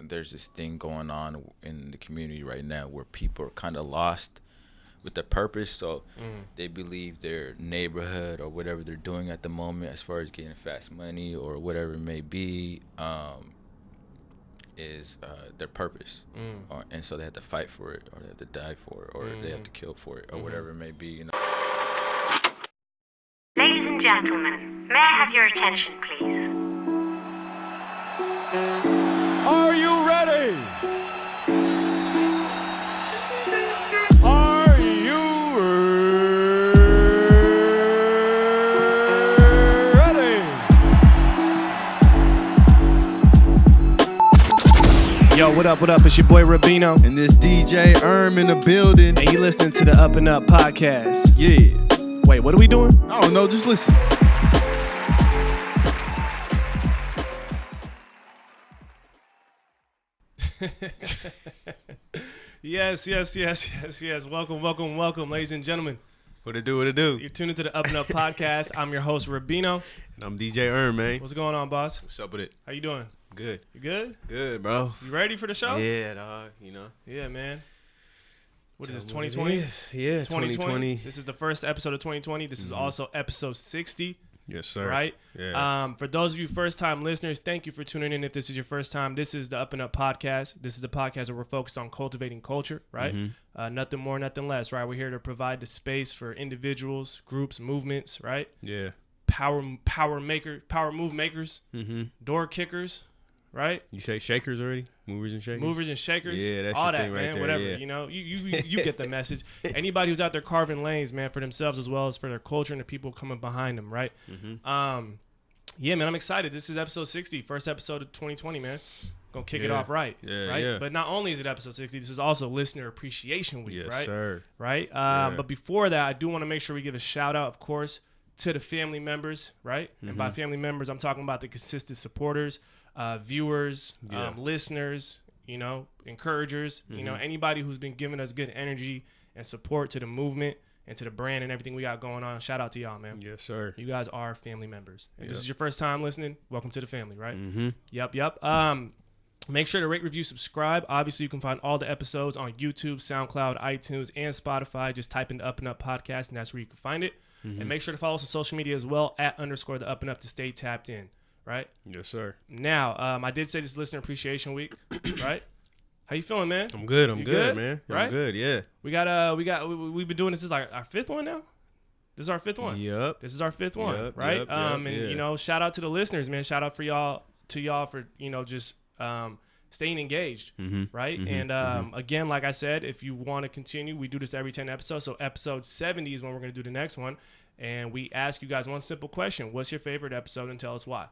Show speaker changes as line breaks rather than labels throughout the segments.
there's this thing going on in the community right now where people are kind of lost with their purpose. So they believe their neighborhood or whatever they're doing at the moment, as far as getting fast money or whatever it may be, is their purpose. And so they have to fight for it, or they have to die for it, or they have to kill for it, or whatever it may be. You know.
Ladies and gentlemen, may I have your attention, please?
Are you ready? Are you ready?
Yo, what up, what up? It's your boy Rubino.
And this DJ in the building.
And you listening to the UpNUp Podcast.
Yeah.
Wait, what are we doing?
I don't know, just listen.
Yes. Welcome, ladies and gentlemen.
What it do?
You're tuned into the UpNUp Podcast. I'm your host, Rubino.
And I'm DJ man.
What's going on, boss?
What's up with it?
How you doing?
Good.
You good?
Good, bro.
You ready for the show?
Yeah, dog, you know.
Yeah, man. What is this,
Tell me
2020?
what it is. Yeah, 2020.
This is the first episode of 2020. This is also episode 60.
Yes, sir.
Right?
Yeah.
For those of you first-time listeners, thank you for tuning in. If this is your first time, this is the UpNUp Podcast. This is the podcast where we're focused on cultivating culture, right? Nothing more, nothing less, right? We're here to provide the space for individuals, groups, movements, right?
Yeah.
Power move makers, door kickers, right?
You say shakers already? Movers and shakers?
Movers and shakers,
Yeah, that's
all
your
that,
thing right
man.
there,
Whatever,
yeah.
you know, you get the message. Anybody who's out there carving lanes, man, for themselves as well as for their culture and the people coming behind them, right? Yeah, man, I'm excited. This is episode 60, first episode of 2020, man. Gonna kick it off right, right?
Yeah.
But not only is it episode 60, this is also Listener Appreciation Week,
Yes,
right?
sir.
Right. But before that, I do want to make sure we give a shout out, of course, to the family members, right? And by family members, I'm talking about the consistent supporters, viewers, listeners, you know, encouragers, you know, anybody who's been giving us good energy and support to the movement and to the brand and everything we got going on. Shout out to y'all, man.
Yes, sir.
You guys are family members. If this is your first time listening, welcome to the family, right? Yep. Make sure to rate, review, subscribe. Obviously, you can find all the episodes on YouTube, SoundCloud, iTunes, and Spotify. Just type in the UpNUp Podcast, and that's where you can find it. And make sure to follow us on social media as well, @ the UpNUp, to stay tapped in, right?
Yes, sir.
Now, I did say this is Listener Appreciation Week, right? How you feeling, man?
I'm good.
You good,
man.
Right?
I'm good, yeah.
We've been doing this. This is like our fifth one now. This is our fifth one.
Yep.
This is our fifth one,
Yep,
right?
yep,
And
yeah.
you know, shout out to the listeners, man. Shout out to y'all for, you know, just staying engaged, right? And again, like I said, if you want to continue, we do this every 10 episodes. So episode 70 is when we're going to do the next one. And we ask you guys one simple question: what's your favorite episode, and tell us why.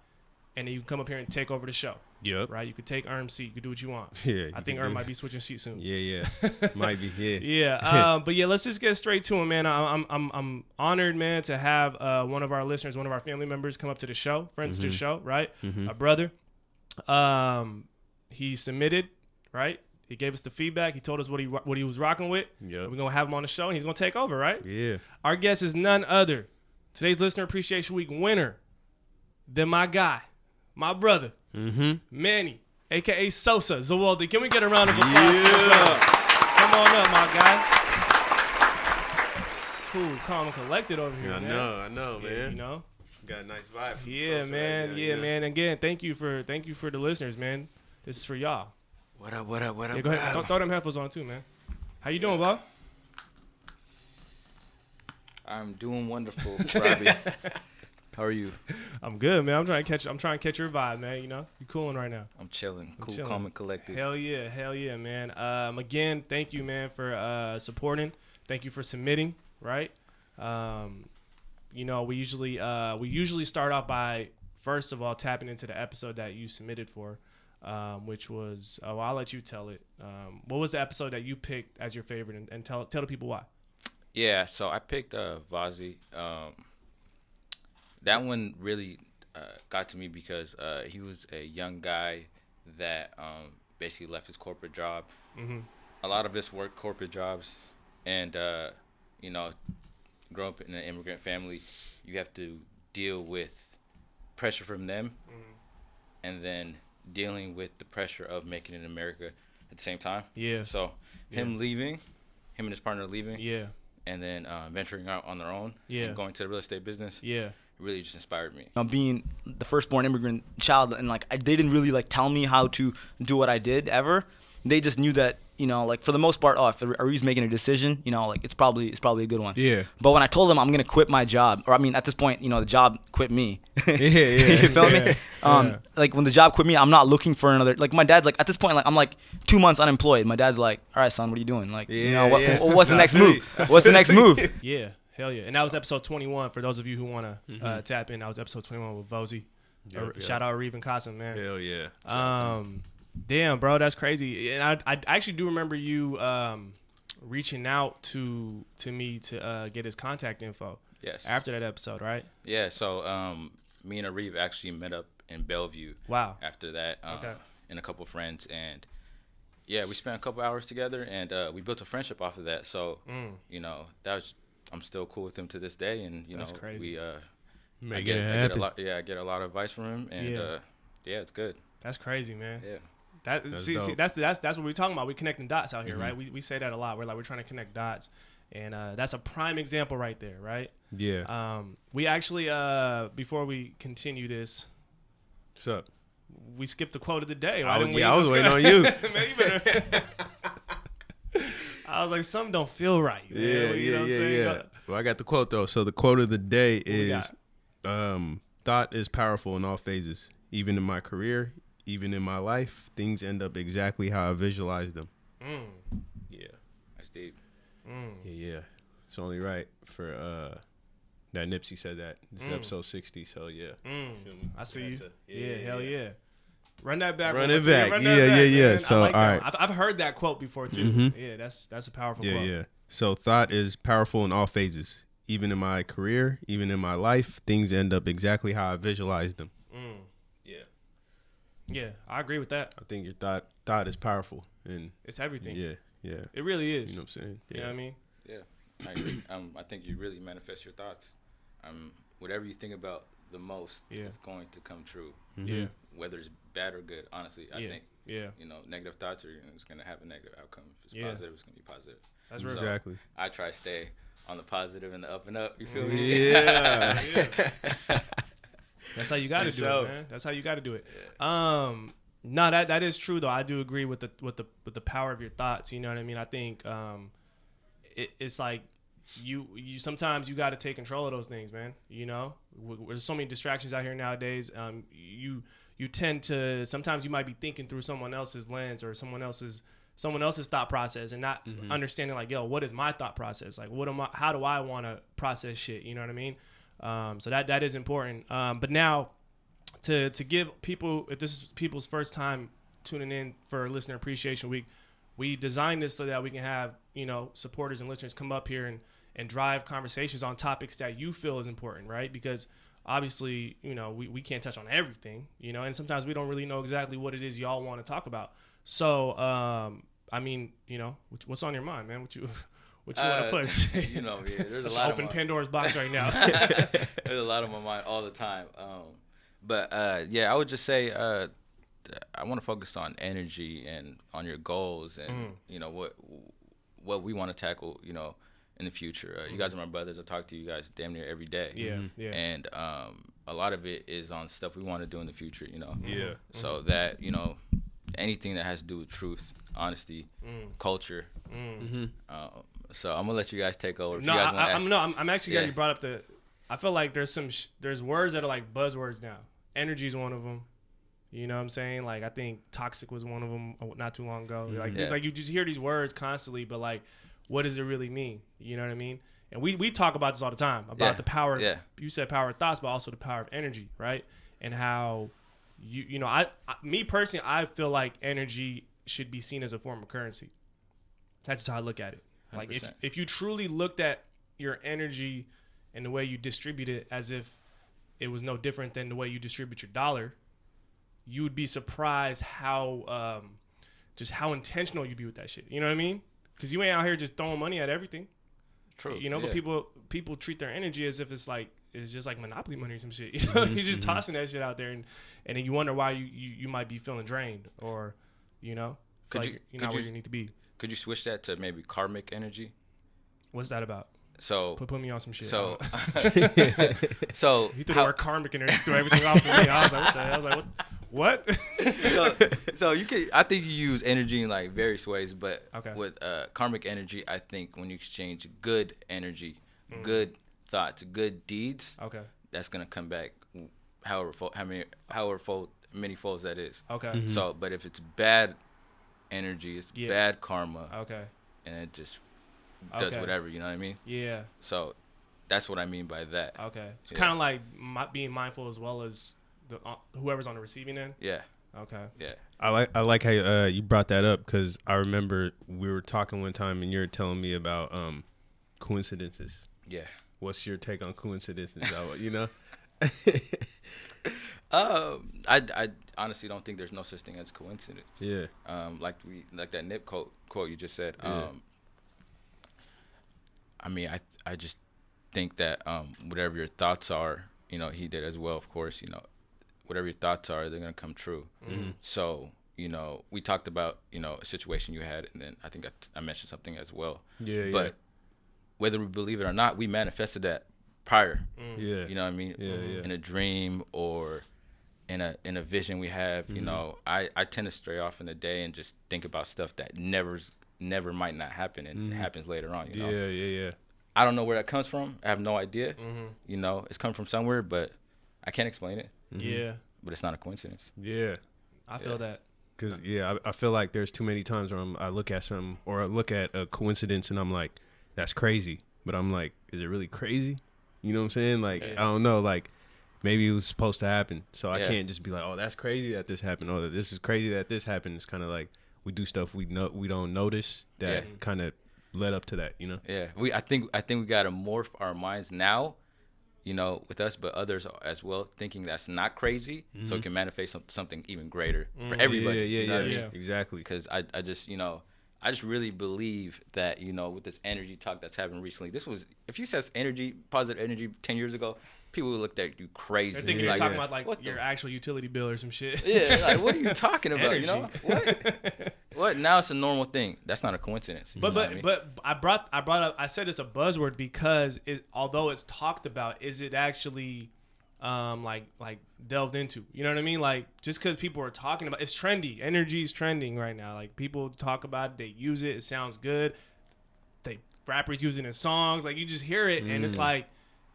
And then you can come up here and take over the show.
Yep.
Right? You could take Erm's seat. You could do what you want.
Yeah.
I think Erm might be switching seats soon.
Yeah. Might be, yeah.
Yeah. But yeah, let's just get straight to it, man. I'm honored, man, to have one of our listeners, one of our family members, come up to the show, friends to the show, right? A brother. He submitted, right? He gave us the feedback. He told us what he was rocking with.
Yep.
We're gonna have him on the show, and he's gonna take over, right?
Yeah.
Our guest is none other, today's Listener Appreciation Week winner, than my guy, my brother, Manny, aka Sosa Zewoldi. Can we get a round of applause? For the brother? Come on up, my guy. Cool, calm, and collected over here, man.
I know,
Yeah,
man.
you know.
Got a nice vibe. From
Yeah,
Sosa
man.
right now,
Yeah, man. Again, thank you for the listeners, man. This is for y'all.
What up?
Yeah, go ahead. Throw them headphones on too, man. How you doing, Bob?
I'm doing wonderful, Robbie. How are you?
I'm good, man. I'm trying to catch your vibe, man. You know, you cooling right now.
I'm chilling. Cool,
chilling.
calm, and collected.
Hell yeah, man. Again, thank you, man, for supporting. Thank you for submitting. Right. You know, we usually start off by first of all tapping into the episode that you submitted for, which was I'll let you tell it. What was the episode that you picked as your favorite, and tell the people why?
Yeah, so I picked Vazi. That one really got to me because he was a young guy that basically left his corporate job. A lot of us work corporate jobs, and you know, grow up in an immigrant family, you have to deal with pressure from them, and then dealing with the pressure of making it in America at the same time.
Yeah.
So him and his partner leaving.
Yeah.
And then venturing out on their own.
Yeah.
And going to the real estate business.
Yeah.
Really just inspired me.
Being the firstborn immigrant child, and like they didn't really like tell me how to do what I did ever. They just knew that, you know, like for the most part, if Ari's making a decision, you know, like it's probably a good one.
Yeah.
But when I told them I'm gonna quit my job, or I mean at this point, you know, the job quit me.
Yeah.
You feel me?
Yeah.
Like when the job quit me, I'm not looking for another. Like my dad's like at this point, like I'm like 2 months unemployed. My dad's like, all right, son, what are you doing? Like, you know, what's the next move? What's the next move?
Yeah. Hell yeah. And that was episode 21. For those of you who want to tap in, that was episode 21 with Vozy. Shout out Reeve and Qasim, man.
Hell yeah.
Damn, bro, that's crazy. And I actually do remember you reaching out to me to get his contact info.
Yes.
After that episode, right?
Yeah. So me and Reeve actually met up in Bellevue.
Wow.
After that,
Okay.
and a couple of friends, and yeah, we spent a couple hours together, and we built a friendship off of that. So you know, I'm still cool with him to this day, and you
That's
know,
crazy.
I get a lot of advice from him, and yeah, it's good.
That's crazy, man.
Yeah.
That's what we're talking about. We're connecting dots out here, right? We say that a lot. We're trying to connect dots, and that's a prime example right there, right?
Yeah.
We actually before we continue this,
What's up?
we skipped the quote of the day.
I
Right?
was waiting on you.
Man, you better. I was like, something don't feel right. Man. You know what I'm saying?
Yeah. Well, I got the quote though. So the quote of the day is,
got?
"Thought is powerful in all phases. Even in my career, even in my life, things end up exactly how I visualize them." Yeah.
That's deep.
Yeah. It's only right for that Nipsey said that. This is episode 60. So yeah.
I see you. Yeah, hell yeah. Run that back.
Run it
back.
back.
Yeah.
Man. So,
I like
all
that.
right.
I've heard that quote before too. Yeah, that's a powerful quote.
Yeah. So thought is powerful in all phases. Even in my career, even in my life, things end up exactly how I visualize them. Yeah.
Yeah, I agree with that.
I think your thought is powerful, and
It's everything.
yeah.
It really is.
You know what I'm saying?
You know what I mean?
Yeah, I agree. I think you really manifest your thoughts. Whatever you think about the most is going to come true.
Yeah.
Whether it's bad or good, honestly, I think.
Yeah.
You know, negative thoughts it's going to have a negative outcome. If it's positive, it's going to be positive.
That's real.
Exactly.
I try to stay on the positive and the up and up. You feel me?
Yeah.
That's how you got to do it, man. That's how you got to do it. No, that is true though. I do agree with the power of your thoughts. You know what I mean? I think it's like you sometimes you got to take control of those things, man. You know, there's so many distractions out here nowadays. You tend to sometimes you might be thinking through someone else's lens or someone else's thought process and not understanding like, yo, what is my thought process? Like, how do I want to process shit? You know what I mean? So that is important. But now to give people, if this is people's first time tuning in for Listener Appreciation Week, we designed this so that we can have, you know, supporters and listeners come up here and drive conversations on topics that you feel is important, right? Because obviously, you know, we can't touch on everything, you know, and sometimes we don't really know exactly what it is y'all want to talk about. So, I mean, you know, what's on your mind, man? What you want to push?
You know, there's a
Let's
lot
open
of
Pandora's box right now.
There's a lot on my mind all the time. But I would just say I want to focus on energy and on your goals and you know what we want to tackle, you know, in the future. You guys are my brothers. I talk to you guys damn near every day.
Yeah.
And a lot of it is on stuff we want to do in the future, you know.
Yeah.
So that, you know, anything that has to do with truth, honesty, culture. So I'm gonna let you guys take over.
I'm actually glad you brought up I feel like there's words that are like buzzwords now. Energy is one of them. You know what I'm saying? Like, I think toxic was one of them not too long ago. Like, it's like you just hear these words constantly, but like, what does it really mean? You know what I mean? And we talk about this all the time about the power. You said power of thoughts, but also the power of energy, right? And how you know, me personally, I feel like energy should be seen as a form of currency. That's just how I look at it. 100%. Like, if you truly looked at your energy and the way you distribute it as if it was no different than the way you distribute your dollar, you would be surprised how how intentional you'd be with that shit. You know what I mean? Because you ain't out here just throwing money at everything.
True.
You know, but people treat their energy as if it's like is just like Monopoly money or some shit. You know, you're just tossing that shit out there, and then you wonder why you might be feeling drained, or you're not where you need to be.
Could you switch that to maybe karmic energy?
What's that about?
So
put me on some shit.
So
so you threw the word karmic energy, threw everything off of me. I was like, what the hell? I was like, what?
so you could, I think you use energy in like various ways, but
okay.
with karmic energy, I think when you exchange good energy, good thoughts, good deeds,
okay,
that's gonna come back many folds that is.
Okay.
So, but if it's bad energy, it's bad karma.
Okay.
And it just does whatever, you know what I mean?
Yeah.
So that's what I mean by that.
Okay. It's kind of like being mindful as well as whoever's on the receiving end.
Yeah.
Okay.
Yeah.
I like how you brought that up, because I remember we were talking one time and you were telling me about coincidences.
Yeah.
What's your take on coincidences? You know?
I honestly don't think there's no such thing as coincidence.
Yeah.
Like that Nip quote you just said.
Yeah.
I mean, I just think that whatever your thoughts are, you know, he did as well, of course, you know, whatever your thoughts are, they're going to come true.
Mm-hmm.
So, you know, we talked about, you know, a situation you had, and then I think I mentioned something as well.
Yeah,
but whether we believe it or not, we manifested that prior.
Yeah.
You know what I mean?
Yeah.
In a dream or in a vision we have, you know, I tend to stray off in the day and just think about stuff that never might not happen, and it happens later on, you know?
Yeah.
I don't know where that comes from. I have no idea. You know, it's come from somewhere, but I can't explain it.
Yeah.
But it's not a coincidence.
Yeah.
I feel that.
Because, I feel like there's too many times where I look at something, or I look at a coincidence and I'm like, that's crazy. But I'm like, is it really crazy? You know what I'm saying? Like, I don't know. Like, maybe it was supposed to happen. So I can't just be like, oh, that's crazy that this happened. Oh, this is crazy that this happened. It's kind of like we do stuff we don't notice that kind of led up to that, you know?
Yeah. I think we got to morph our minds now, you know, with us, but others as well, thinking that's not crazy, so it can manifest something even greater for everybody.
Yeah,
you know what I mean?
Exactly.
Because I just, you know, I just really believe that, you know, with this energy talk that's happened recently, if you said positive energy 10 years ago, people would look at you crazy.
They're thinking you're talking about like your actual utility bill or some shit.
Yeah, like, what are you talking about? You know what? Now it's a normal thing. That's not a coincidence.
But I brought up. I said it's a buzzword because although it's talked about, is it actually like delved into? You know what I mean? Like, just because people are talking about it's trendy. Energy is trending right now. Like, people talk about it, they use it. It sounds good. Rappers use it in songs. Like, you just hear it and it's like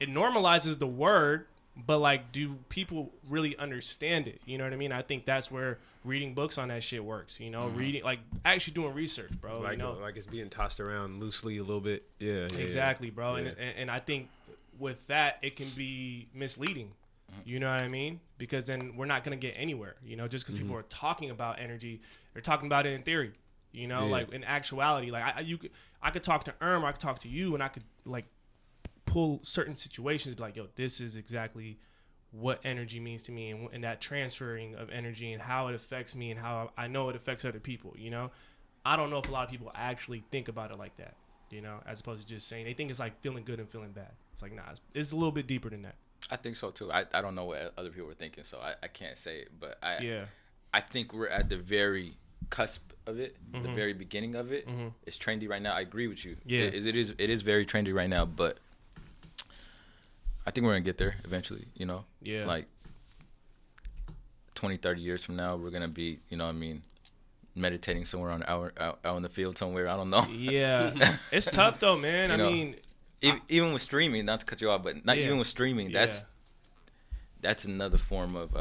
it normalizes the word. But like, do people really understand it? You know what I mean? I think that's where reading books on that shit works. You know, reading, like, actually doing research, bro.
Like,
you know?
like it's being tossed around loosely a little bit. Yeah.
Exactly, bro.
Yeah.
And I think with that, it can be misleading. You know what I mean? Because then we're not gonna get anywhere. You know, just because people are talking about energy, they're talking about it in theory. You know, like in actuality, like I could talk to Erm, I could talk to you, and I could like pull certain situations, be like, yo, this is exactly what energy means to me, and that transferring of energy and how it affects me and how I know it affects other people. You know, I don't know if a lot of people actually think about it like that, you know, as opposed to just saying they think it's like feeling good and feeling bad. It's like, nah, it's a little bit deeper than that.
I think so too. I don't know what other people are thinking, so I can't say it, but I think we're at the very cusp of it, the very beginning of it. It's trendy right now. I agree with you.
Yeah,
it is very trendy right now, but I think we're gonna get there eventually. You know, like 20, 30 years from now, we're gonna be, you know what I mean, meditating somewhere out in the field somewhere. I don't know.
Yeah, it's tough though, man. I mean,
even with streaming, not to cut you off, but even with streaming, that's another form of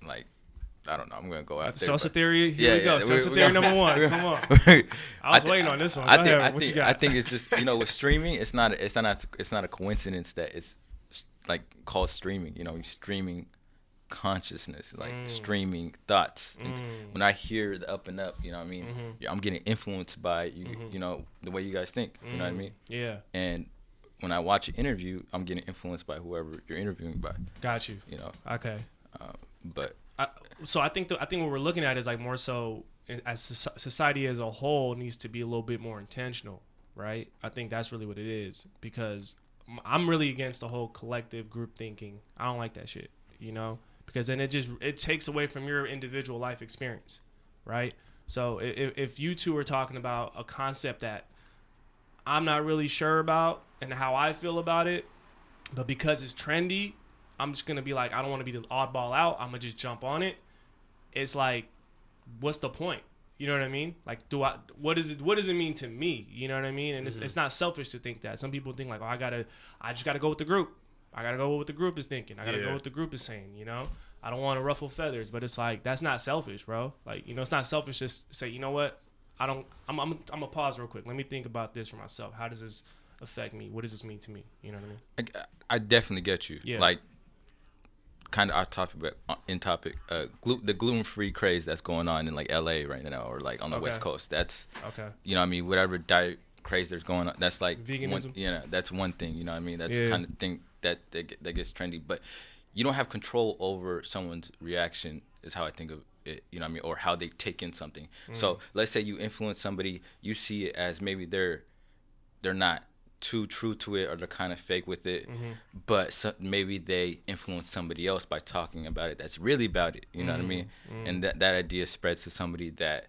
like, I don't know. I'm gonna go out there.
Salsa theory. Here we go. Salsa theory number one. Come on. I was waiting on this one.
I think it's just, you know, with streaming, it's not a coincidence that it's like called streaming. You know, you're streaming consciousness, like streaming thoughts. And when I hear the UpNUp, you know what I mean, I'm getting influenced by you, you know, the way you guys think. You know what I mean? Yeah. And when I watch an interview, I'm getting influenced by whoever you're interviewing by.
Got you.
You know.
Okay.
But
so I think what we're looking at is like more so as society as a whole needs to be a little bit more intentional, right? I think that's really what it is, because I'm really against the whole collective group thinking. I don't like that shit, you know, because then it takes away from your individual life experience, right? So if you two are talking about a concept that I'm not really sure about and how I feel about it, but because it's trendy, I'm just gonna be like, I don't want to be the oddball out. I'm gonna just jump on it. It's like, what's the point? You know what I mean? Like, what does it mean to me? You know what I mean? And it's not selfish to think that. Some people think like, oh, I just gotta go with the group. I gotta go with what the group is thinking. I gotta go with what the group is saying. You know, I don't want to ruffle feathers, but it's like, that's not selfish, bro. Like, you know, it's not selfish to say, you know what? I'm gonna pause real quick. Let me think about this for myself. How does this affect me? What does this mean to me? You know what I mean?
I definitely get you.
Yeah.
Like, kind of off topic, but in topic, the gluten-free craze that's going on in like LA right now, or like on the West Coast. That's you know what I mean, whatever diet craze there's going on. That's like
veganism.
That's one thing. You know what I mean? That's kind of thing that gets trendy. But you don't have control over someone's reaction. Is how I think of it. You know what I mean? Or how they take in something. So let's say you influence somebody, you see it as maybe they're not too true to it, or they're kind of fake with it, but maybe they influence somebody else by talking about it that's really about it, you know what I mean? And that idea spreads to somebody that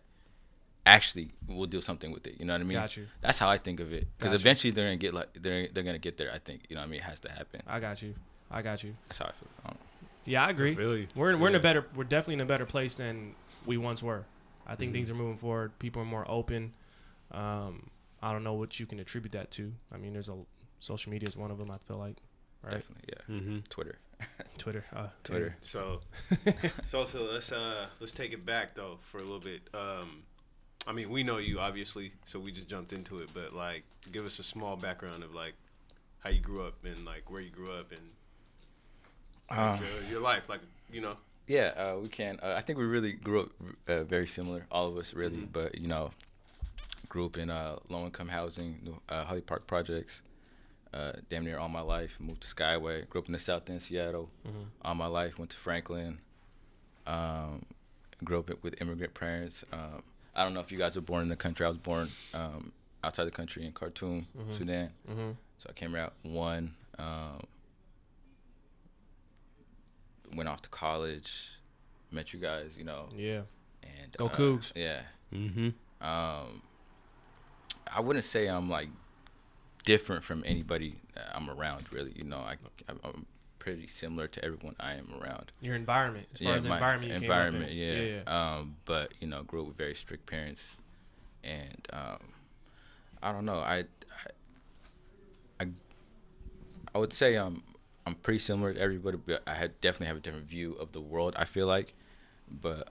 actually will do something with it, you know what I mean?
Got you.
That's how I think of it, because eventually they're gonna get like they're gonna get there, I think, you know what I mean? It has to happen.
I got you.
That's how I feel.
Yeah, I agree.
I feel you.
We're definitely in a better place than we once were. I think things are moving forward. People are more open. I don't know what you can attribute that to. I mean, social media is one of them, I feel like. Right?
Definitely, yeah. Twitter.
Twitter.
So let's take it back though for a little bit. I mean, we know you obviously, so we just jumped into it. But like, give us a small background of like how you grew up and like where you grew up and your life, like, you know.
Yeah, we can. I think we really grew up very similar, all of us really. But you know, grew up in low-income housing, Holly Park projects, damn near all my life. Moved to Skyway. Grew up in the South End, Seattle, all my life. Went to Franklin. Grew up with immigrant parents. I don't know if you guys were born in the country. I was born outside the country in Khartoum, Sudan. So I came out went off to college, met you guys, you know.
Yeah.
And
Go Cougs.
Yeah. I wouldn't say I'm like different from anybody I'm around, really. You know, I'm pretty similar to everyone I am around.
Your environment, as far as the environment you came up in.
Yeah. But you know, grew up with very strict parents, and I don't know. I would say I'm pretty similar to everybody, but I definitely have a different view of the world, I feel like. But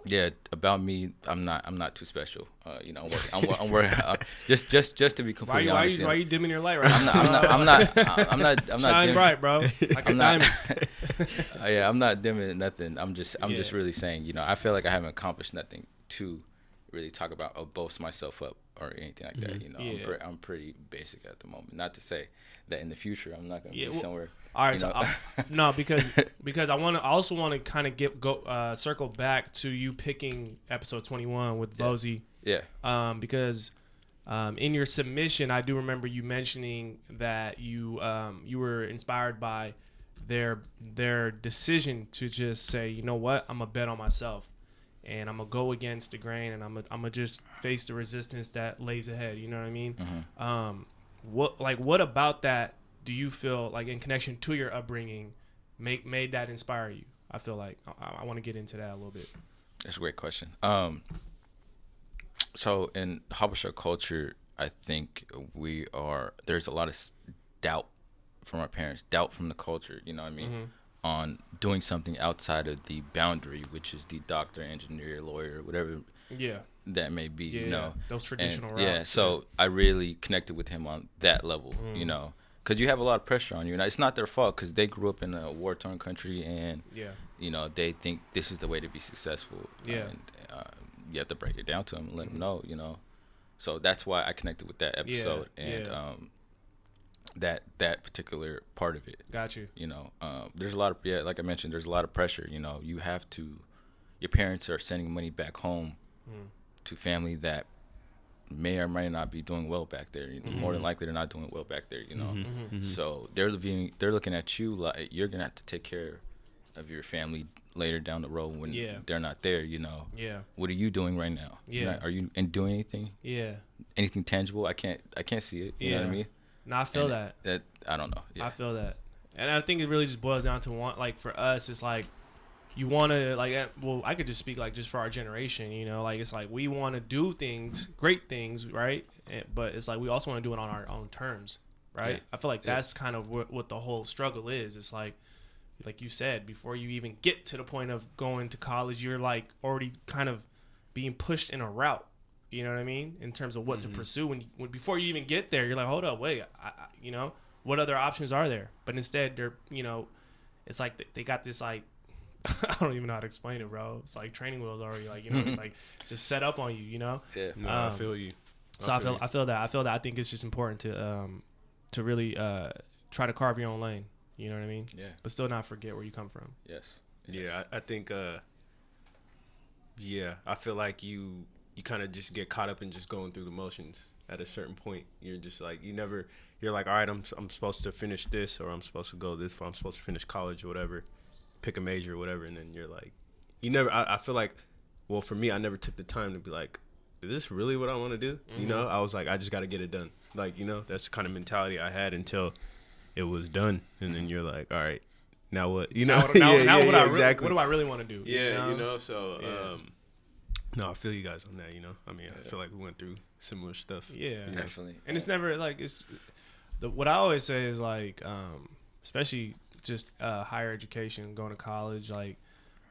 yeah, about me, I'm not too special. You know, I'm working. Just to be completely honest.
Why are you dimming your light right
now? I'm not
shine
dimming.
bright, bro. Like a diamond.
Yeah, I'm not dimming nothing. I'm just really saying, you know, I feel like I haven't accomplished nothing to really talk about or boast myself up or anything like that. You know, I'm pretty basic at the moment. Not to say that in the future I'm not gonna be somewhere.
All right, so no, because I also want to kind of circle back to you picking episode 21 with Vozy.
Yeah.
Because in your submission, I do remember you mentioning that you were inspired by their decision to just say, you know what, I'm gonna bet on myself, and I'm gonna go against the grain, and I'm gonna just face the resistance that lays ahead. You know what I mean? What about that do you feel like in connection to your upbringing made that inspire you? I feel like I want to get into that a little bit.
That's a great question. So in Habesha culture, I think there's a lot of doubt from our parents, doubt from the culture, you know what I mean, on doing something outside of the boundary, which is the doctor, engineer, lawyer, whatever that may be, you know.
Those traditional routes.
Yeah, so I really connected with him on that level, you know, because you have a lot of pressure on you. And it's not their fault because they grew up in a war-torn country and, you know, they think this is the way to be successful. And you have to break it down to them and let them know, you know. So that's why I connected with that episode and that particular part of it.
Got you.
You know, there's a lot of, like I mentioned, there's a lot of pressure. You know, your parents are sending money back home to family that may or may not be doing well back there. More than likely, they're not doing well back there. So they're looking at you like you're gonna have to take care of your family later down the road when they're not there. What are you doing right now? Are you doing anything? Anything tangible? I can't see it. You know what I mean?
No, I feel that
I don't know.
I feel that, and I think it really just boils down to like for us, it's like you want to I could just speak like just for our generation, like it's like we want to do things, great things, right? But it's like we also want to do it on our own terms, right? I feel like that's kind of what the whole struggle is. It's like you said, before you even get to the point of going to college, you're like already kind of being pushed in a route. You know what I mean? In terms of what to pursue. When before you even get there, you're like, hold up, wait, what other options are there? But instead, they're, it's like they got this like, I don't even know how to explain it, bro. It's like training wheels already, like, it's like it's just set up on you, Yeah.
No, I feel you.
So I feel that. I think it's just important to really try to carve your own lane. You know what I mean?
Yeah.
But still not forget where you come from.
Yes.
Yeah, I think. I feel like you kind of just get caught up in just going through the motions. At a certain point, you're just like you're like, all right, I'm supposed to finish this, or I'm supposed to go this far, I'm supposed to finish college or whatever, pick a major or whatever, and then you're like, I feel like, well, for me, I never took the time to be like, is this really what I want to do? I was like, I just got to get it done. Like, that's the kind of mentality I had until it was done, and then you're like, all right, now what?
What do I really want to do?
Yeah, so. No, I feel you guys on that, I mean, I feel like we went through similar stuff.
Yeah.
Definitely.
And it's never, like, what I always say is, like, especially just higher education, going to college, like,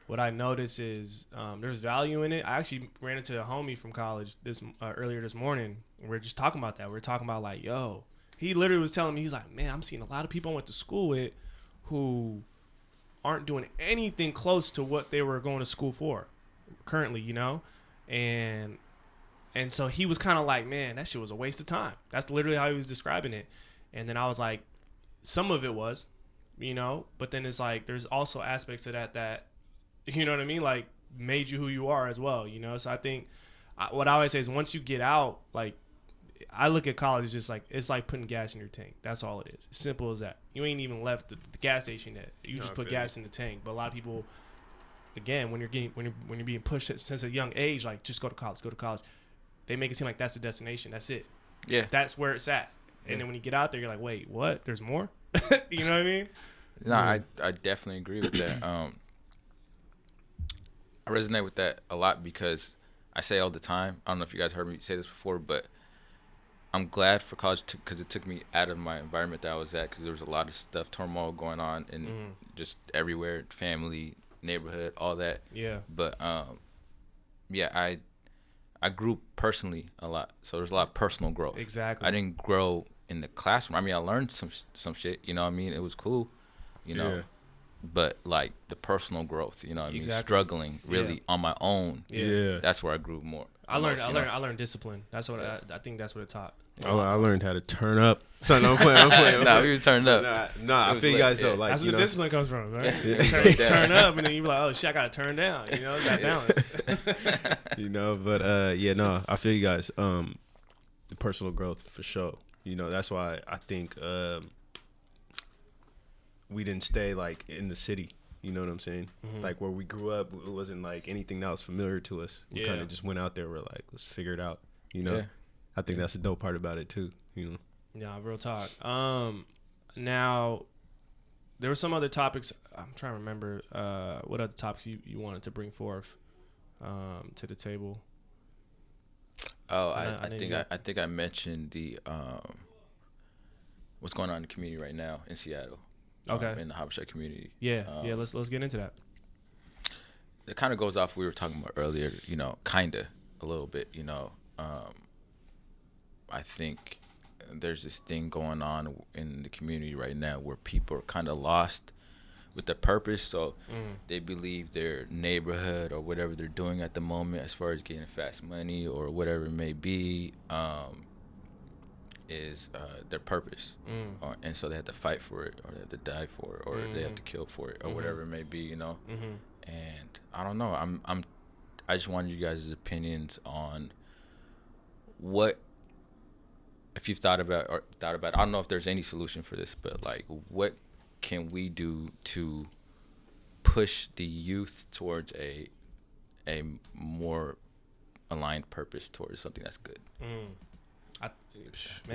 what I notice is there's value in it. I actually ran into a homie from college earlier this morning. We were just talking about that. We were talking about, like, he literally was telling me, he's like, man, I'm seeing a lot of people I went to school with who aren't doing anything close to what they were going to school for currently, and so he was kind of like, man, that shit was a waste of time. That's literally how he was describing it. And then I was like, some of it was, but then it's like there's also aspects to that you know what I mean, like made you who you are as well, so I think what I always say is once you get out, like I look at college as just like it's like putting gas in your tank. That's all it is. As simple as that. You ain't even left the gas station yet. You just put gas in the tank. But a lot of people, again, when you're being pushed since a young age, like just go to college, they make it seem like that's the destination. That's it.
Yeah.
That's where it's at. And then when you get out there, you're like, wait, what? There's more? You know what I mean?
No, I definitely agree with that. I resonate with that a lot because I say all the time, I don't know if you guys heard me say this before, but I'm glad for college because it took me out of my environment that I was at because there was a lot of stuff, turmoil going on and just everywhere, family, neighborhood, all that.
Yeah.
But I grew personally a lot, so there's a lot of personal growth.
Exactly.
I didn't grow in the classroom. I mean, I learned some shit. You know what I mean? It was cool.
Yeah.
But like the personal growth. You know what I mean?
Exactly.
Struggling really on my own.
Yeah.
That's where I grew more.
I learned discipline. That's what I think that's what it taught.
I learned how to turn up. So I'm playing.
Nah, we were turned up.
Nah, I feel you guys though. Like
that's where the discipline comes from, right?
Yeah.
Turn up, and then you be like, oh shit, I gotta turn down. That balance.
But no, I feel you guys. The personal growth for sure. That's why I think we didn't stay like in the city. You know what I'm saying? Mm-hmm. Like where we grew up, it wasn't like anything that was familiar to us. We kind of just went out there. We're like, let's figure it out.
Yeah.
I think that's the dope part about it too.
Yeah, real talk. Now, there were some other topics. I'm trying to remember what other topics you wanted to bring forth to the table.
Oh, I think I mentioned the what's going on in the community right now in Seattle.
Okay.
In the Habesha community.
Yeah. Let's get into that.
It kind of goes off what we were talking about earlier. Kinda a little bit. I think there's this thing going on in the community right now where people are kind of lost with their purpose. So they believe their neighborhood or whatever they're doing at the moment as far as getting fast money or whatever it may be is their purpose. And so they have to fight for it or they have to die for it or they have to kill for it or whatever it may be, And I don't know. I just wanted you guys' opinions on what, if you've thought about, I don't know if there's any solution for this, but like, what can we do to push the youth towards a more aligned purpose towards something that's good?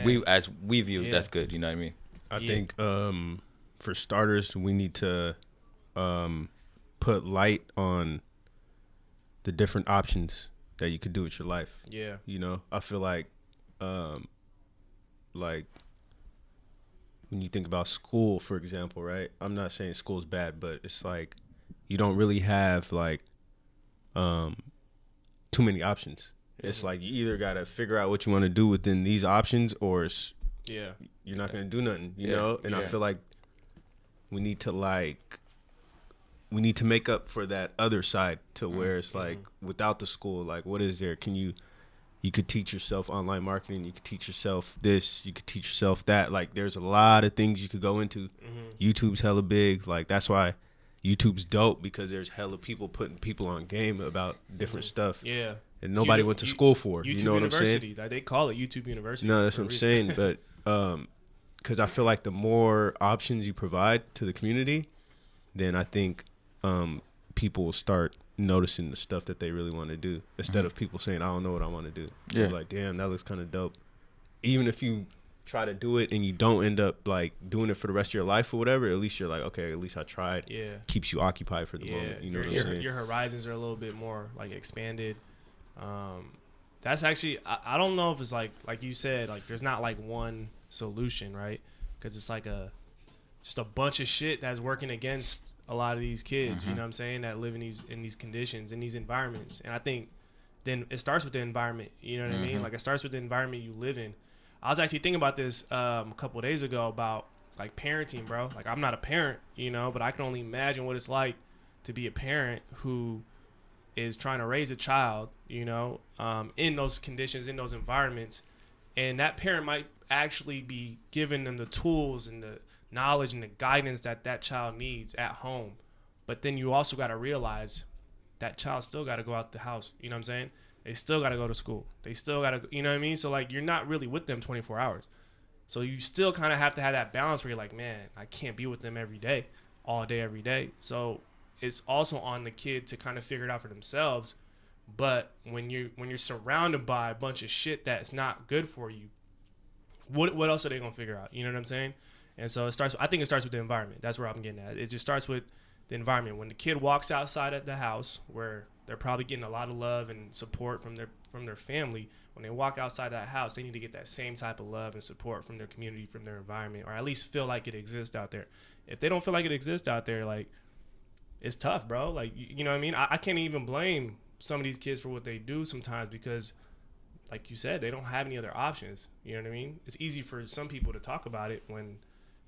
We view that's good. You know what I mean?
I think for starters, we need to put light on the different options that you could do with your life.
Yeah.
You know, I feel like when you think about school, for example, right? I'm not saying school's bad, but it's like you don't really have like too many options. It's like you either got to figure out what you want to do within these options, or you're not going to do nothing, you know? And I feel like we need to make up for that other side to where it's like without the school, like what is there? You could teach yourself online marketing, you could teach yourself this, you could teach yourself that. Like there's a lot of things you could go into. YouTube's hella big. Like that's why YouTube's dope, because there's hella people putting people on game about different stuff.
Yeah.
And nobody went to school for.
YouTube
you know what
University.
I'm saying?
They call it YouTube University.
No, that's what I'm saying. But because I feel like the more options you provide to the community, then I think people will start noticing the stuff that they really want to do, instead of people saying, I don't know what I want to do. Yeah. Like, damn, that looks kind of dope. Even if you try to do it and you don't end up like doing it for the rest of your life or whatever, at least you're like, okay, at least I tried.
Yeah.
Keeps you occupied for the moment. You know what I'm saying?
Your horizons are a little bit more like expanded. That's actually, I don't know if it's like you said, like there's not like one solution, right? Because it's like just a bunch of shit that's working against a lot of these kids, you know what I'm saying, that live in these conditions, in these environments. And I think then it starts with the environment, you know what I mean? Like it starts with the environment you live in. I was actually thinking about this a couple of days ago about like parenting, bro. Like I'm not a parent, you know, but I can only imagine what it's like to be a parent who is trying to raise a child, you know, in those conditions, in those environments. And that parent might actually be giving them the tools and the knowledge and the guidance that child needs at home. But then you also got to realize that child still got to go out the house. You know what I'm saying? They still got to go to school. They still got to, you know what I mean? So like, you're not really with them 24 hours. So you still kind of have to have that balance where you're like, man, I can't be with them every day, all day, every day. So it's also on the kid to kind of figure it out for themselves. But when you're surrounded by a bunch of shit that's not good for you, what else are they going to figure out? You know what I'm saying? And so I think it starts with the environment. That's where I'm getting at. It just starts with the environment. When the kid walks outside of the house, where they're probably getting a lot of love and support from their family, when they walk outside that house, they need to get that same type of love and support from their community, from their environment, or at least feel like it exists out there. If they don't feel like it exists out there, like, it's tough, bro. Like, you know what I mean? I can't even blame some of these kids for what they do sometimes, because like you said, they don't have any other options. You know what I mean? It's easy for some people to talk about it when,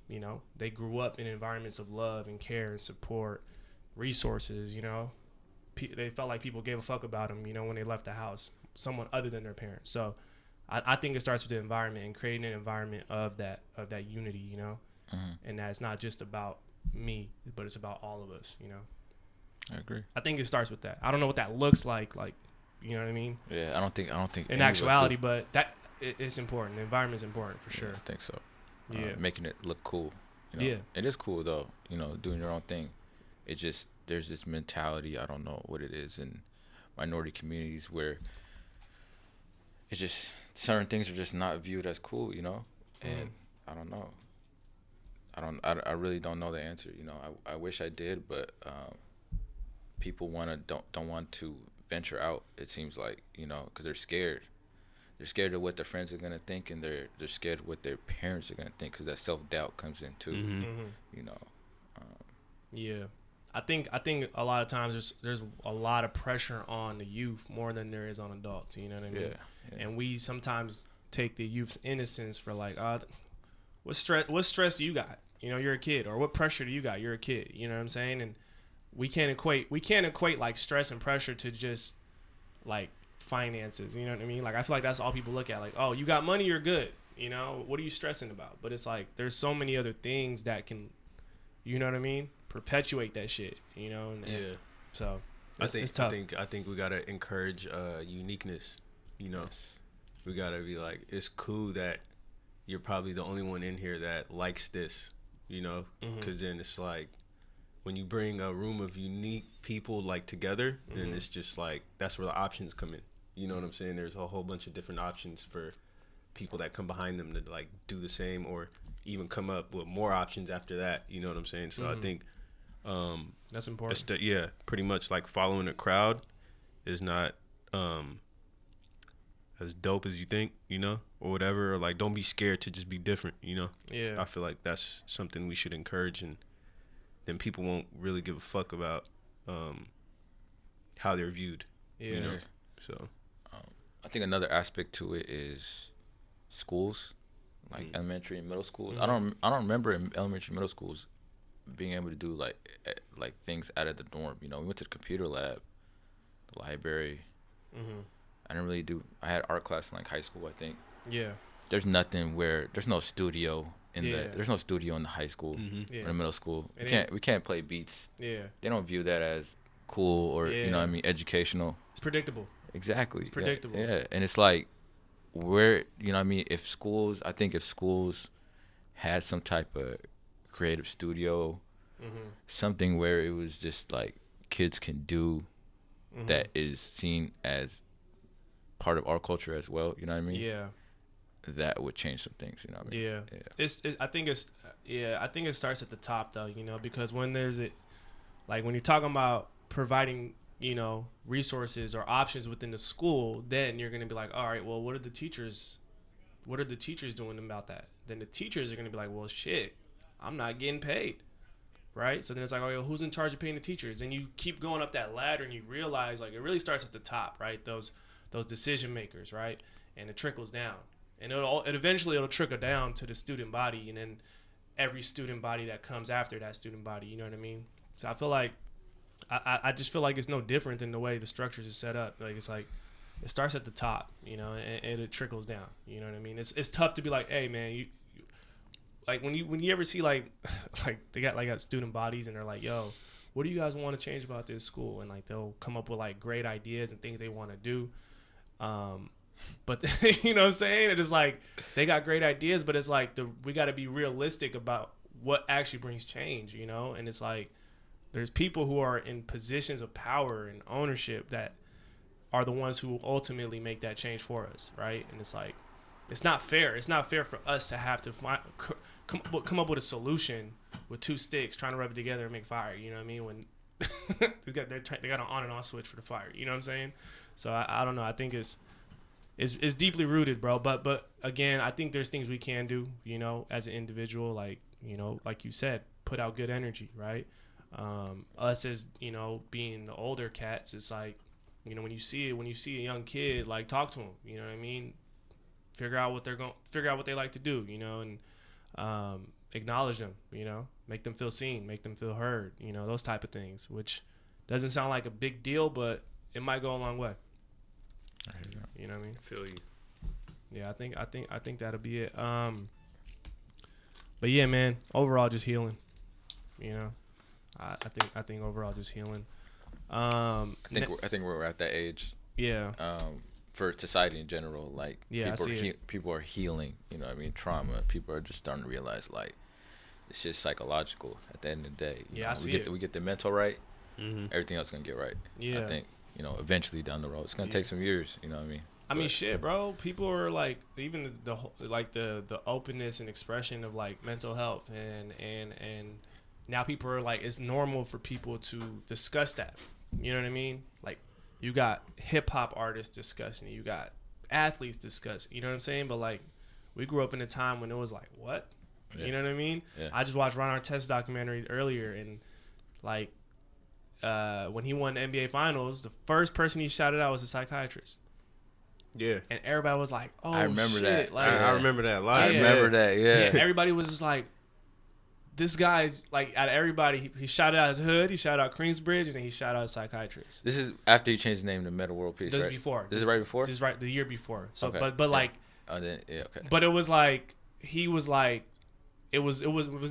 you know, they grew up in environments of love and care and support, resources, you know. They felt like people gave a fuck about them, you know, when they left the house, someone other than their parents. So I think it starts with the environment and creating an environment of that unity, you know, and that it's not just about me, but it's about all of us, you know.
I agree.
I think it starts with that. I don't know what that looks like, you know what I mean?
Yeah, I don't think
in actuality, but it's important. The environment's important for sure.
I think so.
Yeah,
making it look cool. You know? Yeah, it is cool though. You know, doing your own thing. It just, there's this mentality, I don't know what it is, in minority communities where it's just certain things are just not viewed as cool. You know, and I don't know. I really don't know the answer. You know, I wish I did, but people don't want to venture out. It seems like, you know, because they're scared. They're scared of what their friends are gonna think, and they're scared of what their parents are gonna think, because that self-doubt comes in too. You know.
Yeah, I think a lot of times there's a lot of pressure on the youth more than there is on adults. You know what I mean? Yeah. And we sometimes take the youth's innocence for like, what stress do you got? You know, you're a kid. Or what pressure do you got? You're a kid. You know what I'm saying? And we can't equate like stress and pressure to just like finances. You know what I mean? Like, I feel like that's all people look at. Like, oh, you got money, you're good. You know, what are you stressing about? But it's like, there's so many other things that can, you know what I mean, perpetuate that shit. You know? And so it's tough.
I think we gotta encourage uniqueness. You know, we gotta be like, it's cool that you're probably the only one in here that likes this, you know, because then it's like when you bring a room of unique people like together, then it's just like that's where the options come in. You know what I'm saying? There's a whole bunch of different options for people that come behind them to like do the same or even come up with more options after that. You know what I'm saying? So I think
that's important.
Yeah, pretty much like following a crowd is not as dope as you think, you know, or whatever. Or like, don't be scared to just be different, you know.
Yeah,
I feel like that's something we should encourage, and then people won't really give a fuck about how they're viewed.
Yeah.
You know. So
I think another aspect to it is schools, like elementary and middle schools. I don't remember in elementary and middle schools being able to do like things out of the dorm. You know, we went to the computer lab, the library. I didn't really do. I had art class in like high school, I think.
Yeah.
There's nothing where there's no studio in there's no studio in the high school or the middle school. We can't play beats.
Yeah.
They don't view that as cool or you know what I mean, educational.
It's predictable.
Exactly.
It's predictable.
Yeah. And it's like where, you know what I mean, if schools had some type of creative studio, something where it was just like kids can do that is seen as part of our culture as well, you know what I mean?
Yeah.
That would change some things, you know what I mean?
Yeah. I think it starts at the top though, you know, because when there's it, like when you're talking about providing, you know, resources or options within the school, then you're going to be like, all right, well, what are the teachers doing about that? Then the teachers are going to be like, well, shit, I'm not getting paid. Right? So then it's like, okay, well, who's in charge of paying the teachers? And you keep going up that ladder and you realize like it really starts at the top, right? Those decision makers, right? And it trickles down. And eventually it'll trickle down to the student body and then every student body that comes after that student body, you know what I mean? So I feel like I just feel like it's no different than the way the structures are set up. Like it's like it starts at the top, you know, and it trickles down. You know what I mean? It's tough to be like, hey man, you like when you ever see like they got student bodies and they're like, yo, what do you guys want to change about this school? And like they'll come up with like great ideas and things they want to do. But you know what I'm saying? It is like they got great ideas, but it's like we got to be realistic about what actually brings change, you know? And it's like there's people who are in positions of power and ownership that are the ones who ultimately make that change for us, right? And it's like it's not fair. It's not fair for us to have to come up with a solution with two sticks trying to rub it together and make fire. You know what I mean? When they got an on and off switch for the fire. You know what I'm saying? So I don't know. I think it's deeply rooted, bro. But again, I think there's things we can do. You know, as an individual, like you know, like you said, put out good energy, right? Us as you know, being the older cats, it's like you know when you see a young kid, like talk to them. You know what I mean? Figure out what they like to do, you know, and acknowledge them, you know, make them feel seen, make them feel heard, you know, those type of things, which doesn't sound like a big deal, but it might go a long way. You know what I mean?
Feel you.
Yeah, I think that'll be it. But yeah, man, overall just healing. You know, I think overall just healing. I
think we're at that age.
Yeah.
For society in general, like people are healing, you know what I mean, trauma. People are just starting to realize like it's just psychological at the end of the day. We get the mental right, everything else is gonna get right. I think, you know, eventually down the road. It's gonna take some years, you know what I mean?
I mean shit, bro. People are like even the openness and expression of like mental health and now people are like it's normal for people to discuss that. You know what I mean? Like you got hip hop artists discussing it. You got athletes discussing. You know what I'm saying? But like, we grew up in a time when it was like, what? Yeah. You know what I mean? Yeah. I just watched Ron Artest's documentary earlier, and like, when he won the NBA Finals, the first person he shouted out was a psychiatrist.
Yeah.
And everybody was like, "Oh,
I remember
shit."
that.
Like,
I remember that a lot.
I remember that. Yeah.
Everybody was just like, this guy's like out of everybody. He shouted out his hood. He shouted out Queensbridge, and then he shouted out a psychiatrist.
This is after he changed his name to Metal World Peace.
This
right?
is before.
This is right before.
This is right the year before. So,
okay.
but like.
Then, yeah. Okay.
But it was like he was like, it was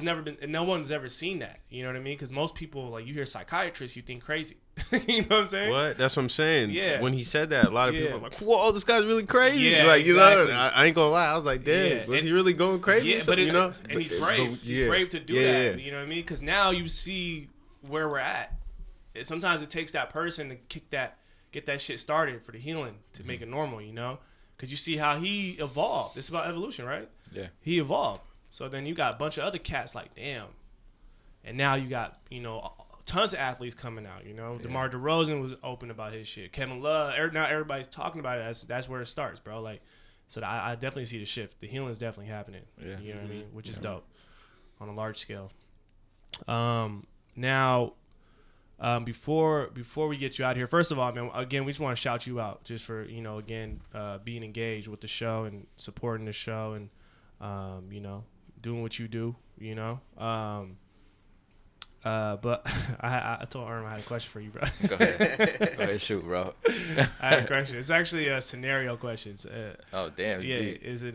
never been. And no one's ever seen that. You know what I mean? Because most people like you hear psychiatrists, you think crazy. You know what I'm saying?
What? That's what I'm saying.
Yeah.
When he said that, a lot of
Yeah.
people were like, whoa, this guy's really crazy.
Yeah,
like, you
exactly.
know, I ain't gonna lie. I was like, damn,
Yeah.
was
And-
he really going crazy?
Yeah,
or
but
something, you know?
and he's brave.
But,
He's brave to do that.
Yeah.
You know what I mean? Because now you see where we're at. Sometimes it takes that person to get that shit started for the healing to make it normal. You know, because you see how he evolved. It's about evolution, right?
Yeah.
He evolved. So then you got a bunch of other cats like, damn. And now you got, tons of athletes coming out, DeMar DeRozan was open about his shit. Kevin Love, now everybody's talking about it. That's where it starts, bro. Like, so I definitely see the shift. The healing is definitely happening.
Yeah.
You know what I mean? Which is dope on a large scale. Now, before we get you out of here, first of all, man, again, we just want to shout you out just for, being engaged with the show and supporting the show and, doing what you do, but I told Irma I had a question for you, bro.
Go ahead, shoot, bro.
I had a question. It's actually a scenario question.
Oh, damn. It's deep.
Is it?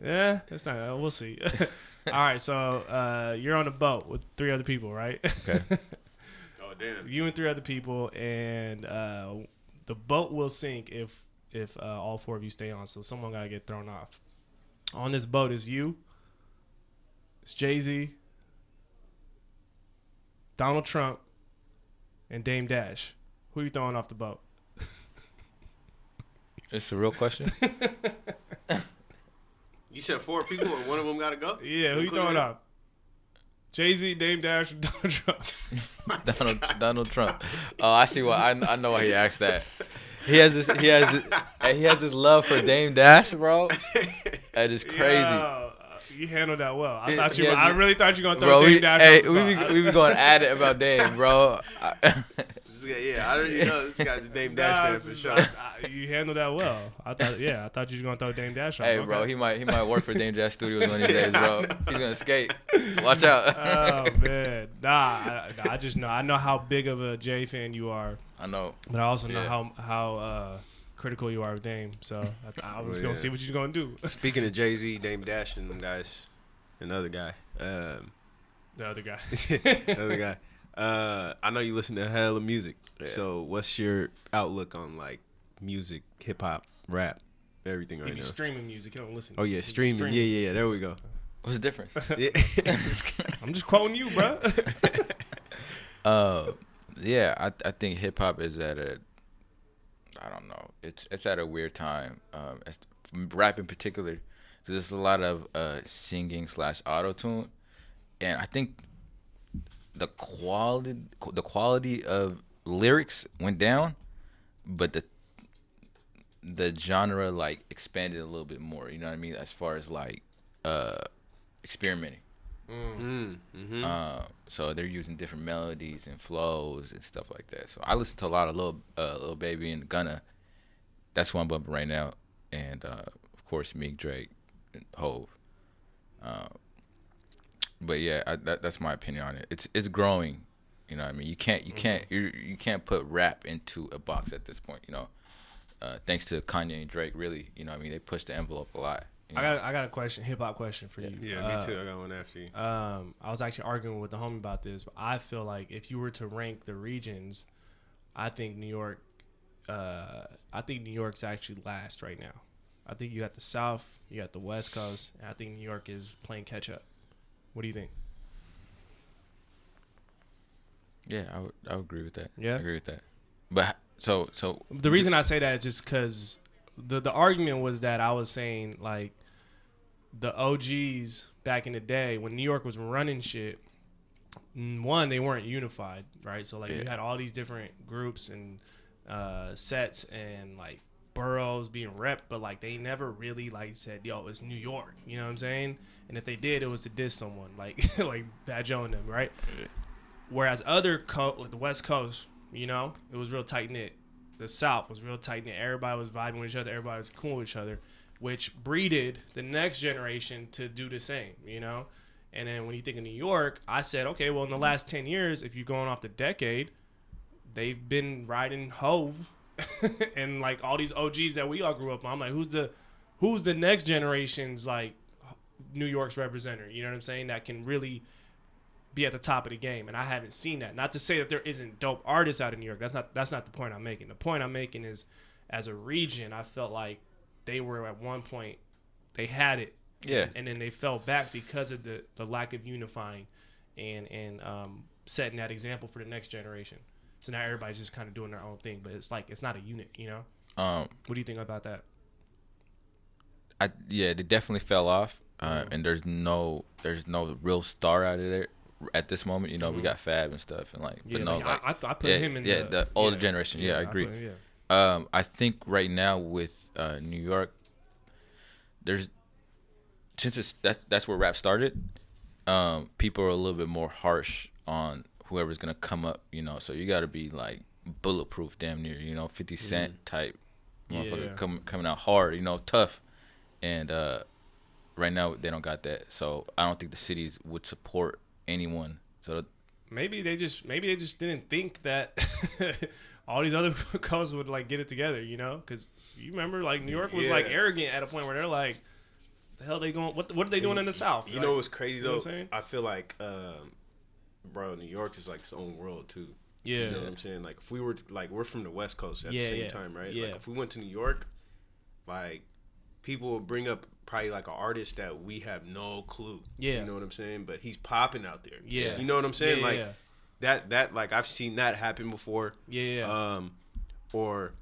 Yeah, it's not. We'll see. All right, so you're on a boat with 3 other people, right?
Okay.
Oh, damn.
You and 3 other people, and the boat will sink if all 4 of you stay on. So someone gotta get thrown off. On this boat is you. It's Jay-Z, Donald Trump, and Dame Dash. Who you throwing off the boat?
It's a real question.
You said 4 people and one of them got to go?
Yeah, who you throwing off? Jay-Z, Dame Dash, or Donald Trump?
Donald Trump. Oh, I see why. I know why he asked that. He has this love for Dame Dash, bro. That is crazy.
Yo, you handled that well. I
I
really thought you were gonna throw Dame Dash.
Hey,
off the boat.
we be going at it about Dame, bro.
Yeah, I already know this guy's a Dame Dash fan for sure.
You handled that well. I thought you were gonna throw Dame Dash off.
Hey, bro, he might work for Dame Dash Studios one of these days, bro. He's gonna skate. Watch out.
Oh man, I just know. I know how big of a Jay fan you are.
I know.
But I also know how critical you are of Dame. So I was gonna see what you're gonna do.
Speaking of Jay-Z, Dame Dash, and them guys, another guy.
The other guy.
Another guy. I know you listen to hella music.
Yeah.
So what's your outlook on like music, hip hop, rap, everything right
He be
now?
streaming music. He don't listen.
Oh yeah, streaming. Yeah. There we go.
What's the difference?
Yeah.
I'm just quoting you, bro.
Yeah, I think hip hop is at a, I don't know, it's at a weird time. Rap in particular, because there's a lot of singing / auto tune, and I think the quality of lyrics went down, but the genre like expanded a little bit more. You know what I mean? As far as like experimenting. So they're using different melodies and flows and stuff like that. So I listen to a lot of Lil Baby and Gunna. That's what I'm bumping right now, and of course Meek, Drake, and Hove. But yeah, that's my opinion on it. It's growing. You know what I mean? You can't put rap into a box at this point. You know, thanks to Kanye and Drake, really. You know what I mean? They pushed the envelope a lot.
I got a question, hip hop question for you.
Yeah, me too. I got one after you.
I was actually arguing with the homie about this, but I feel like if you were to rank the regions, I think New York's actually last right now. I think you got the South, you got the West Coast, and I think New York is playing catch up. What do you think?
Yeah, I would agree with that.
Yeah?
I agree with that. But so
The reason I say that is just because the argument was that I was saying like the OGs back in the day when New York was running shit, one, they weren't unified, right? So like you had all these different groups and sets and like boroughs being repped, but like they never really like said, yo, it's New York, you know what I'm saying? And if they did, it was to diss someone like like Bad Joe and them, right? Whereas other like the West Coast, you know, it was real tight knit. The South was real tight knit. Everybody was vibing with each other. Everybody was cool with each other, which breeded the next generation to do the same, you know? And then when you think of New York, I said, okay, well, in the last 10 years, if you're going off the decade, they've been riding Hove and like all these OGs that we all grew up on. I'm like, who's the next generation's like New York's representative? You know what I'm saying? That can really be at the top of the game, and I haven't seen that. Not to say that there isn't dope artists out in New York. That's not the point I'm making. The point I'm making is, as a region, I felt like they were at one point, they had it, and then they fell back because of the lack of unifying, and setting that example for the next generation. So now everybody's just kind of doing their own thing, but it's like it's not a unit, you know. What do you think about that?
They definitely fell off, and there's no real star out of there at this moment. You know, we got Fab and stuff, and like, but no, like,
I put him in
the older generation. Yeah, I agree. I think right now with New York, since that's where rap started, people are a little bit more harsh on whoever's gonna come up, you know. So you got to be like bulletproof, damn near, you know, 50 Cent type motherfucker coming out hard, you know, tough. And right now they don't got that, so I don't think the cities would support anyone. So
maybe they just didn't think that all these other coasts would like get it together, you know? Because you remember, like, New York was like arrogant at a point where they're like, the hell they going? What are they doing in the South?
You know what's crazy though?
You know
I feel like, bro, New York is like its own world too.
Yeah,
you know what I'm saying? Like, if we were like, we're from the West Coast at the same time, right?
Yeah.
Like, if we went to New York, like, people will bring up probably like an artist that we have no clue. Yeah, you know what I'm saying? But he's popping out there. Yeah, you know what I'm saying? That like, I've seen that happen before. Or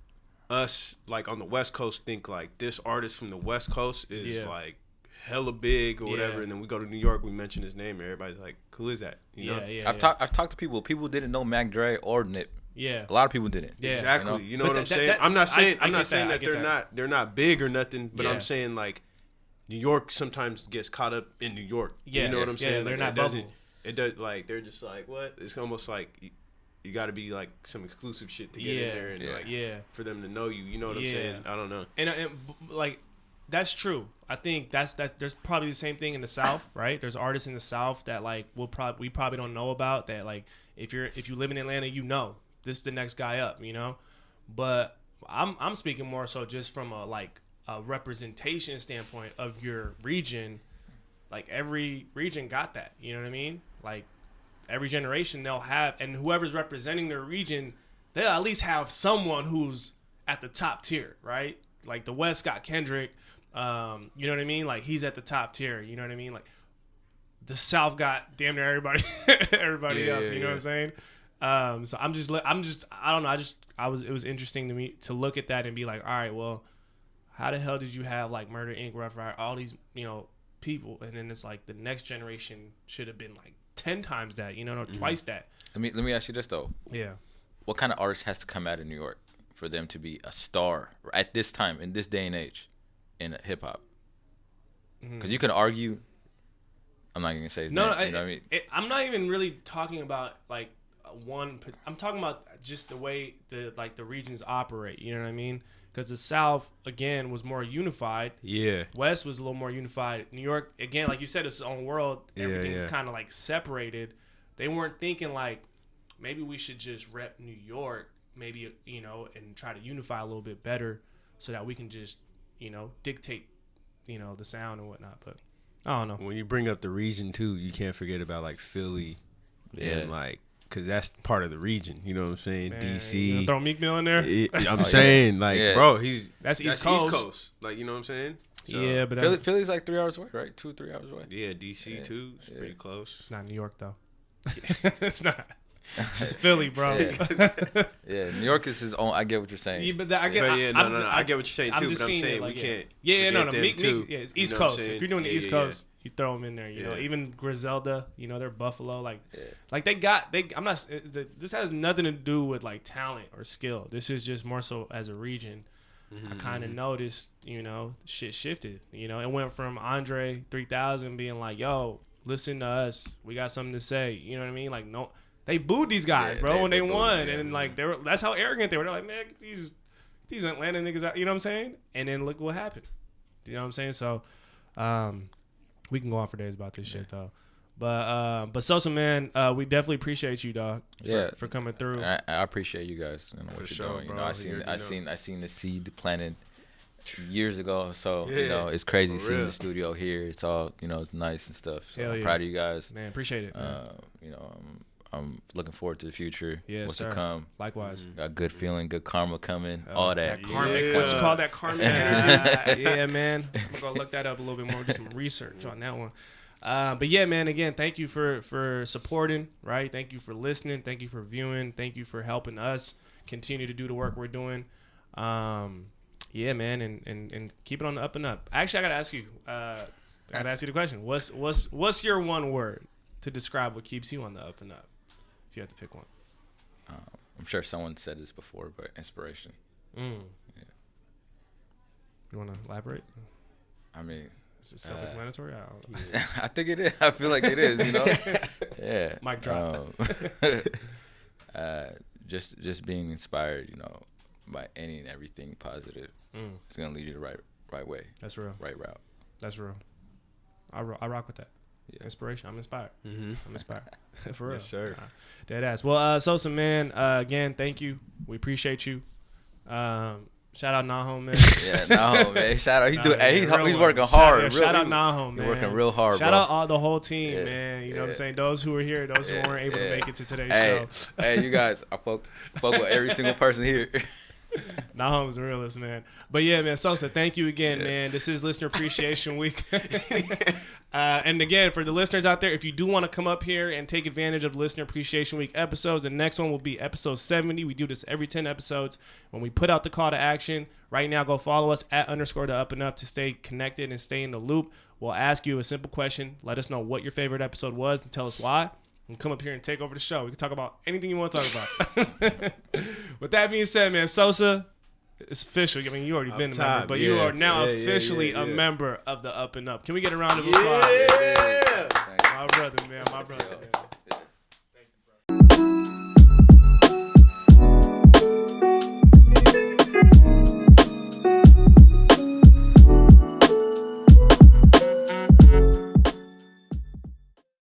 us like on the West Coast think like this artist from the West Coast is like hella big or whatever, and then we go to New York, we mention his name, and everybody's like, who is that? You know?
I've talked to people didn't know Mac Dre or Nip.
Yeah,
a lot of people didn't.
Yeah, exactly. You know what I'm saying? I'm not saying that they're not big or nothing, but I'm saying like New York sometimes gets caught up in New York. You know what I'm saying?
Yeah, they're not bubble.
It does, like, they're just like, what? It's almost like you got to be like some exclusive shit to get in there and like for them to know you. You know what I'm saying? I don't know.
And like, that's true. I think that's there's probably the same thing in the South, right? There's artists in the South that like we probably don't know about, that like if you live in Atlanta, you know this is the next guy up, you know. But I'm speaking more so just from a representation standpoint of your region. Like, every region got that, you know what I mean? Like, every generation they'll have, and whoever's representing their region, they'll at least have someone who's at the top tier, right? Like, the West got Kendrick, you know what I mean? Like, he's at the top tier, you know what I mean? Like, the South got damn near everybody else, you know what I'm saying? So I don't know. It was interesting to me to look at that and be like, all right, well, how the hell did you have like Murder Inc., Rough Rider, all these, you know, people, and then it's like the next generation should have been like 10 times that, you know, or twice that.
Let me ask you this though.
Yeah.
What kind of artist has to come out of New York for them to be a star at this time, in this day and age, in hip hop? Because you can argue. I'm not gonna say his name. You know what I mean?
I'm not even really talking about like one. I'm talking about just the way the regions operate. You know what I mean? Because the South, again, was more unified. Yeah. West was a little more unified. New York, again, like you said, it's its own world. Everything's kind of like separated. They weren't thinking like, maybe we should just rep New York, maybe, you know, and try to unify a little bit better so that we can just, you know, dictate, you know, the sound and whatnot. But I don't know.
When you bring up the region, too, you can't forget about like Philly and like, because that's part of the region, you know what I'm saying?
Man,
DC.
You gonna throw Meek Mill in there?
I'm saying, like, bro,
that's East Coast.
Like, you know what I'm saying?
So, yeah, but
Philly's like 3 hours away, right? 2-3 hours away.
Yeah, DC too. It's pretty close.
It's not New York though. It's not. It's Philly, bro.
Yeah, New York is his own. I get what you're saying.
Yeah, but I get.
I get what you're saying too. But I'm saying we can't.
Yeah, no. Meek, it's East Coast. If you're doing the East Coast, you throw them in there. You know, even Griselda. You know, they're Buffalo. Like I'm not. This has nothing to do with like talent or skill. This is just more so as a region. I kind of noticed, you know, shit shifted. You know, it went from Andre 3000 being like, "Yo, listen to us. We got something to say." You know what I mean? Like, no. They booed these guys, bro, when they won, and like that's how arrogant they were. They're like, man, get these Atlanta niggas out. You know what I'm saying? And then look what happened. You know what I'm saying? So, we can go on for days about this shit though. But Sosa, man, we definitely appreciate you, dog. For coming through.
I appreciate you guys. You know, what you're doing. You know, I seen the seed planted, years ago. So it's crazy seeing the studio here. It's all it's nice and stuff. So I'm proud of you guys.
Man, appreciate it.
I'm looking forward to the future. What's to come.
Likewise.
Got good feeling, good karma coming, all that.
Karmic, what you call that, karmic energy? Yeah, man. I'm going to look that up a little bit more, do some research on that one. But yeah, man, again, thank you for supporting, right? Thank you for listening. Thank you for viewing. Thank you for helping us continue to do the work we're doing. Yeah, man, and keep it on the up and up. Actually, I got to ask you. I got to ask you the question. What's your one word to describe what keeps you on the up and up? If you had to pick one.
I'm sure someone said this before, but inspiration. Yeah.
You want to elaborate?
I mean,
is it self-explanatory?
I think it is. I feel like it is. Yeah.
Mic drop.
Just being inspired, by any and everything positive. It's gonna lead you the right way.
That's real.
Right route.
That's real. I rock with that. Yeah. Inspiration. I'm inspired. I'm inspired. For real.
Yes, sir.
Dead ass. Well, Sosa, man, again, thank you. We appreciate you. Shout out Nahum, man.
Yeah, Nahum, man. Shout out. He's working hard.
Shout out Nahum, man.
He's working real hard,
Shout
bro.
out the whole team, man. You know what I'm saying? Those who were here, those who weren't able to make it to today's show.
Hey, you guys, I fuck with every single person here.
Nahum's the realest, man. But yeah, man, Sosa, thank you again, man. This is Listener Appreciation Week. And again, for the listeners out there, if you do want to come up here and take advantage of Listener Appreciation Week episodes, the next one will be episode 70. We do this every 10 episodes. When we put out the call to action, right now, go follow us at _the up and up to stay connected and stay in the loop. We'll ask you a simple question. Let us know what your favorite episode was and tell us why. And come up here and take over the show. We can talk about anything you want to talk about. With that being said, man, Sosa, it's official. I mean, you already been a member, but you are now officially a member of the Up and Up. Can we get a round of applause?
Yeah.
My brother, man.